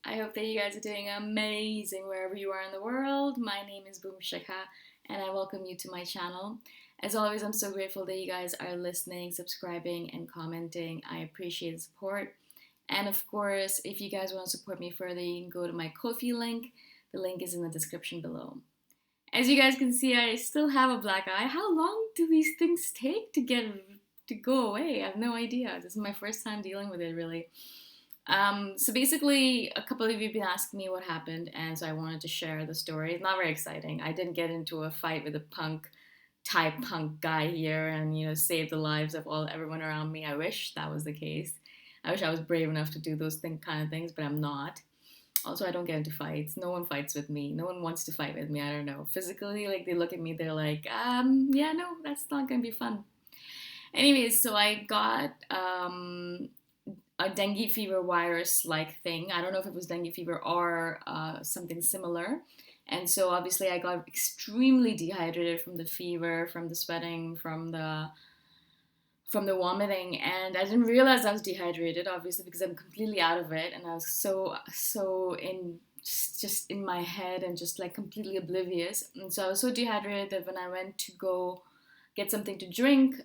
I hope that you guys are doing amazing wherever you are in the world. My name is Shikha, and I welcome you to my channel. As always, I'm so grateful that you guys are listening, subscribing, and commenting. I appreciate the support. And of course, if you guys want to support me further, you can go to my Ko-fi link. The link is in the description below. As you guys can see, I still have a black eye. How long do these things take to go away? I have no idea. This is my first time dealing with it, really. So basically, a couple of you have been asking me what happened, and so I wanted to share the story. It's not very exciting. I didn't get into a fight with a type punk guy here, and save the lives of everyone around me. I wish that was the case. I wish I was brave enough to do those kind of things, but I'm not. Also, I don't get into fights. No one fights with me. No one wants to fight with me. I don't know. Physically, like they look at me, they're like, yeah, no, that's not gonna be fun. Anyways, so I got a dengue fever virus like thing. I don't know if it was dengue fever or something similar. And so obviously I got extremely dehydrated from the fever, from the sweating, from the vomiting, and I didn't realize I was dehydrated, obviously, because I'm completely out of it, and I was so in just in my head and just like completely oblivious. And so I was so dehydrated that when I went to go get something to drink,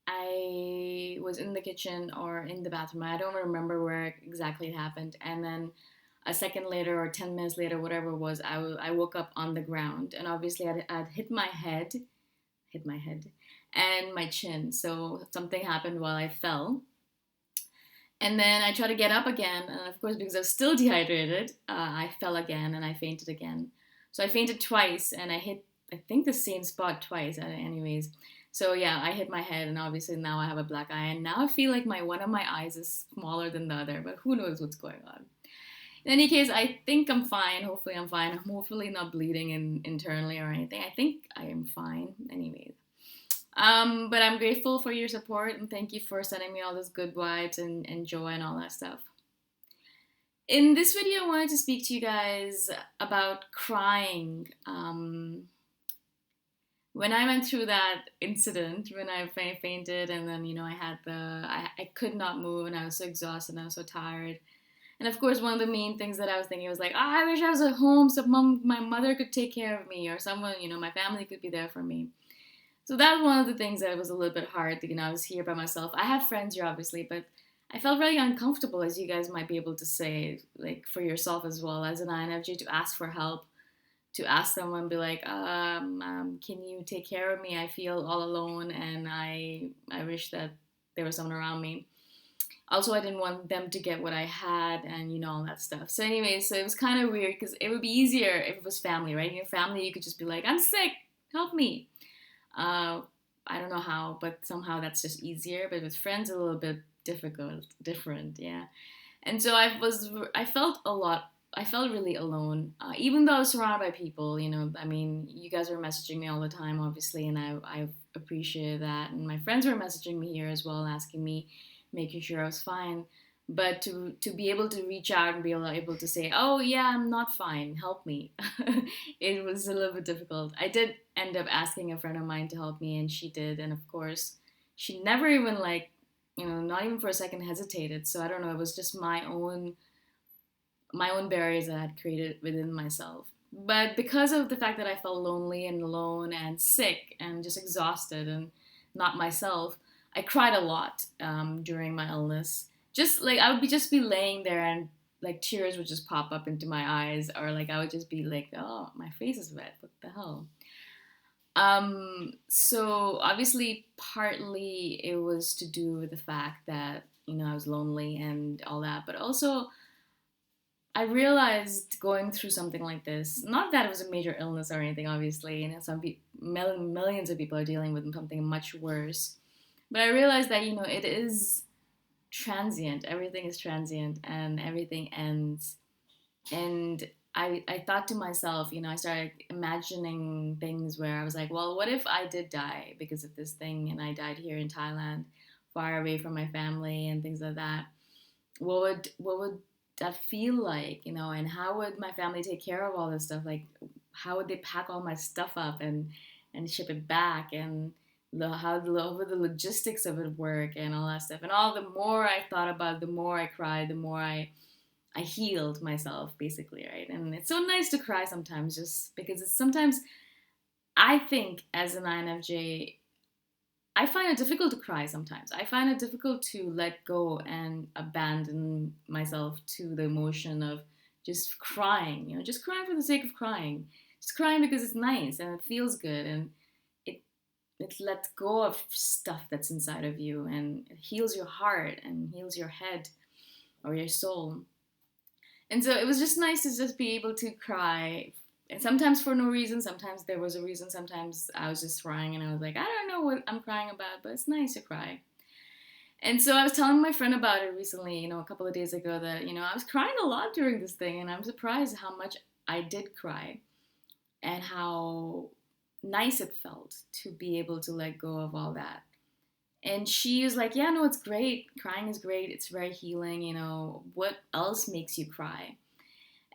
I was in the kitchen or in the bathroom. I don't remember where exactly it happened. And then a second later or 10 minutes later, whatever it was, I woke up on the ground. And obviously, I'd hit my head, and my chin. So something happened while I fell. And then I tried to get up again. And of course, because I was still dehydrated, I fell again and I fainted again. So I fainted twice and I hit, I think, the same spot twice, anyways. So yeah, I hit my head, and obviously now I have a black eye, and now I feel like my one of my eyes is smaller than the other, but who knows what's going on. In any case, I think I'm fine. Hopefully I'm fine. I'm hopefully not bleeding internally or anything. I think I am fine anyways. But I'm grateful for your support, and thank you for sending me all those good vibes and joy and all that stuff. In this video, I wanted to speak to you guys about crying. When I went through that incident, when I fainted, and then I could not move, and I was so exhausted, and I was so tired. And of course, one of the main things that I was thinking was like, I wish I was at home so my mother could take care of me, or someone, my family could be there for me. So that was one of the things that was a little bit hard. I was here by myself. I have friends here, obviously, but I felt really uncomfortable, as you guys might be able to say, like for yourself as well as an INFJ, to ask for help, to ask someone, be like, can you take care of me? I feel all alone, and I wish that there was someone around me. Also, I didn't want them to get what I had, and all that stuff. So anyway, so it was kind of weird, because it would be easier if it was family, right? In your family, you could just be like, I'm sick, help me. Uh, I don't know how, but somehow that's just easier. But with friends, a little bit different, yeah. And so I felt a lot. I felt really alone, even though I was surrounded by people. I mean, you guys were messaging me all the time, obviously, and I appreciated that. And my friends were messaging me here as well, asking me, making sure I was fine. But to be able to reach out and be able to say, oh yeah, I'm not fine, help me, it was a little bit difficult. I did end up asking a friend of mine to help me, and she did. And of course, she never even not even for a second hesitated. So I don't know, it was just my own barriers that I had created within myself. But because of the fact that I felt lonely and alone and sick and just exhausted and not myself, I cried a lot during my illness. Just like I would just be laying there, and like tears would just pop up into my eyes, or like I would just be like, oh, my face is wet. What the hell? So obviously, partly it was to do with the fact that I was lonely and all that, but also I realized going through something like this, not that it was a major illness or anything, obviously, millions of people are dealing with something much worse. But I realized that, it is transient. Everything is transient and everything ends. And I thought to myself, I started imagining things where I was like, well, what if I did die because of this thing, and I died here in Thailand, far away from my family and things like that? What would that feel like, and how would my family take care of all this stuff? Like, how would they pack all my stuff up and ship it back, and how would the logistics of it work and all that stuff? And all the more I thought about it, the more I cried, the more I I healed myself basically, right? And it's so nice to cry sometimes, just because it's sometimes, I think as an INFJ, I find it difficult to cry sometimes. I find it difficult to let go and abandon myself to the emotion of just crying, just crying for the sake of crying. Just crying because it's nice and it feels good, and it it lets go of stuff that's inside of you, and it heals your heart and heals your head or your soul. And so it was just nice to just be able to cry. And sometimes for no reason, sometimes there was a reason, sometimes I was just crying and I was like, I don't know what I'm crying about, but it's nice to cry. And so I was telling my friend about it recently, a couple of days ago, that, I was crying a lot during this thing, and I'm surprised how much I did cry and how nice it felt to be able to let go of all that. And she was like, yeah, no, it's great. Crying is great. It's very healing. What else makes you cry?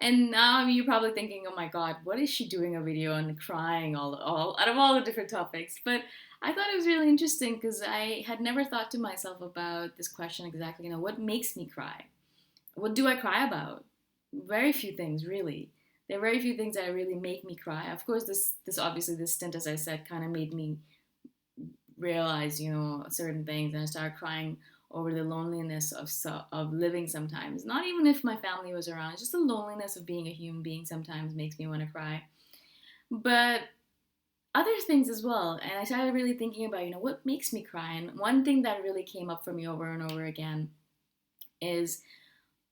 And now you're probably thinking, oh my God, what is she doing a video on crying all out of all the different topics? But I thought it was really interesting because I had never thought to myself about this question exactly. What makes me cry? What do I cry about? Very few things, really. There are very few things that really make me cry. Of course, this obviously this stint, as I said, kind of made me realize, certain things, and I started crying over the loneliness of living sometimes. Not even if my family was around, just the loneliness of being a human being sometimes makes me want to cry. But other things as well, and I started really thinking about, what makes me cry. And one thing that really came up for me over and over again is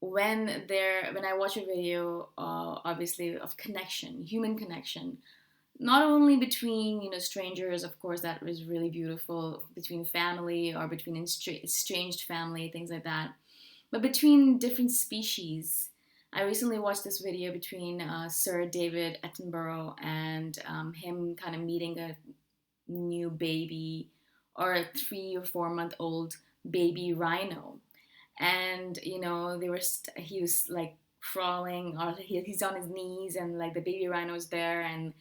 when I watch a video, obviously, of connection, human connection, not only between strangers, of course, that was really beautiful, between family or between estranged family, things like that, but between different species. I recently watched this video between Sir David Attenborough and him kind of meeting a new baby, or a 3 or 4 month old baby rhino. And he was like crawling, or he's on his knees, and like the baby rhino's there, and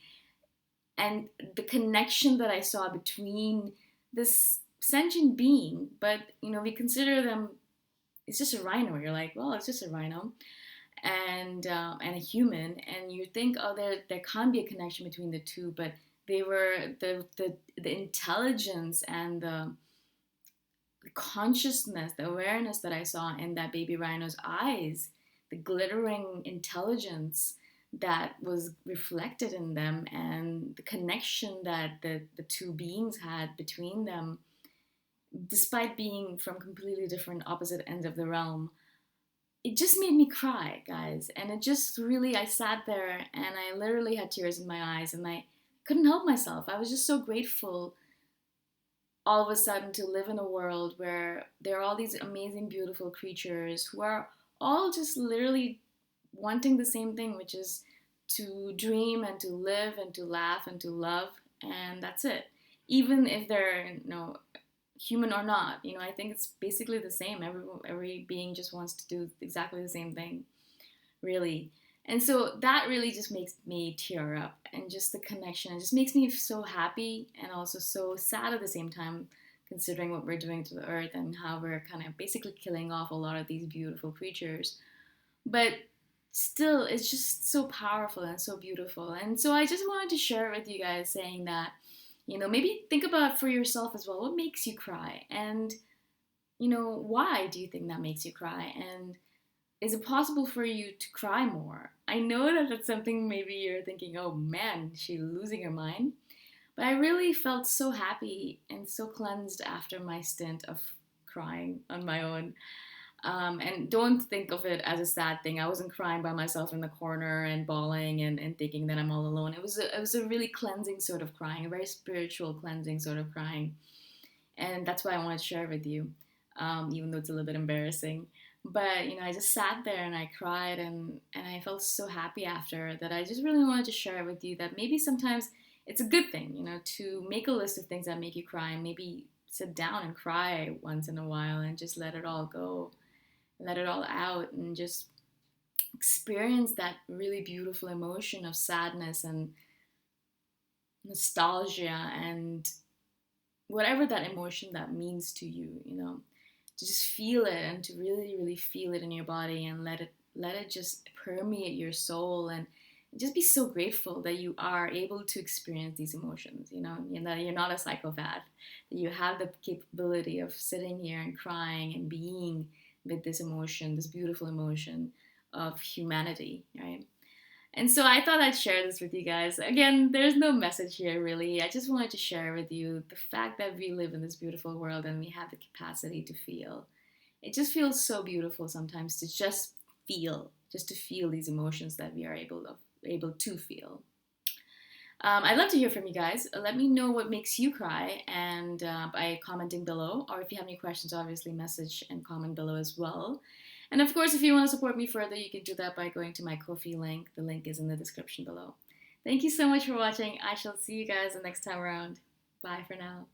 the connection that I saw between this sentient being, but we consider them, it's just a rhino. You're like, well, it's just a rhino, and a human, and you think, oh, there can't be a connection between the two, but they were the intelligence and the consciousness, the awareness that I saw in that baby rhino's eyes, the glittering intelligence that was reflected in them, and the connection that the two beings had between them, despite being from completely different opposite ends of the realm. It just made me cry, guys. And it just really, I sat there and I literally had tears in my eyes, and I couldn't help myself. I was just so grateful all of a sudden to live in a world where there are all these amazing, beautiful creatures who are all just literally wanting the same thing, which is to dream and to live and to laugh and to love, and that's it. Even if they're human or not, I think it's basically the same. Every being just wants to do exactly the same thing, really. And so that really just makes me tear up, and just the connection, it just makes me so happy and also so sad at the same time, considering what we're doing to the earth and how we're kind of basically killing off a lot of these beautiful creatures. But still, it's just so powerful and so beautiful. And so I just wanted to share it with you guys, saying that, maybe think about for yourself as well, what makes you cry, and why do you think that makes you cry, and is it possible for you to cry more? I know that that's something maybe you're thinking, oh man, she's losing her mind. But I really felt so happy and so cleansed after my stint of crying on my own. And don't think of it as a sad thing. I wasn't crying by myself in the corner and bawling and thinking that I'm all alone. It was a really cleansing sort of crying, a very spiritual cleansing sort of crying. And that's why I wanted to share it with you, even though it's a little bit embarrassing. But I just sat there and I cried, and I felt so happy after that. I just really wanted to share it with you, that maybe sometimes it's a good thing, to make a list of things that make you cry, and maybe sit down and cry once in a while and just let it all go, let it all out, and just experience that really beautiful emotion of sadness and nostalgia and whatever that emotion that means to you, to just feel it and to really, really feel it in your body, and let it just permeate your soul, and just be so grateful that you are able to experience these emotions. That you're not a psychopath, that you have the capability of sitting here and crying and being with this emotion, this beautiful emotion of humanity, right? And so I thought I'd share this with you guys. Again, there's no message here really. I just wanted to share with you the fact that we live in this beautiful world and we have the capacity to feel. It just feels so beautiful sometimes to just to feel these emotions that we are able to feel. I'd love to hear from you guys. Let me know what makes you cry, and by commenting below, or if you have any questions, obviously message and comment below as well. And of course, if you want to support me further, you can do that by going to my Ko-fi link. The link is in the description below. Thank you so much for watching. I shall see you guys the next time around. Bye for now.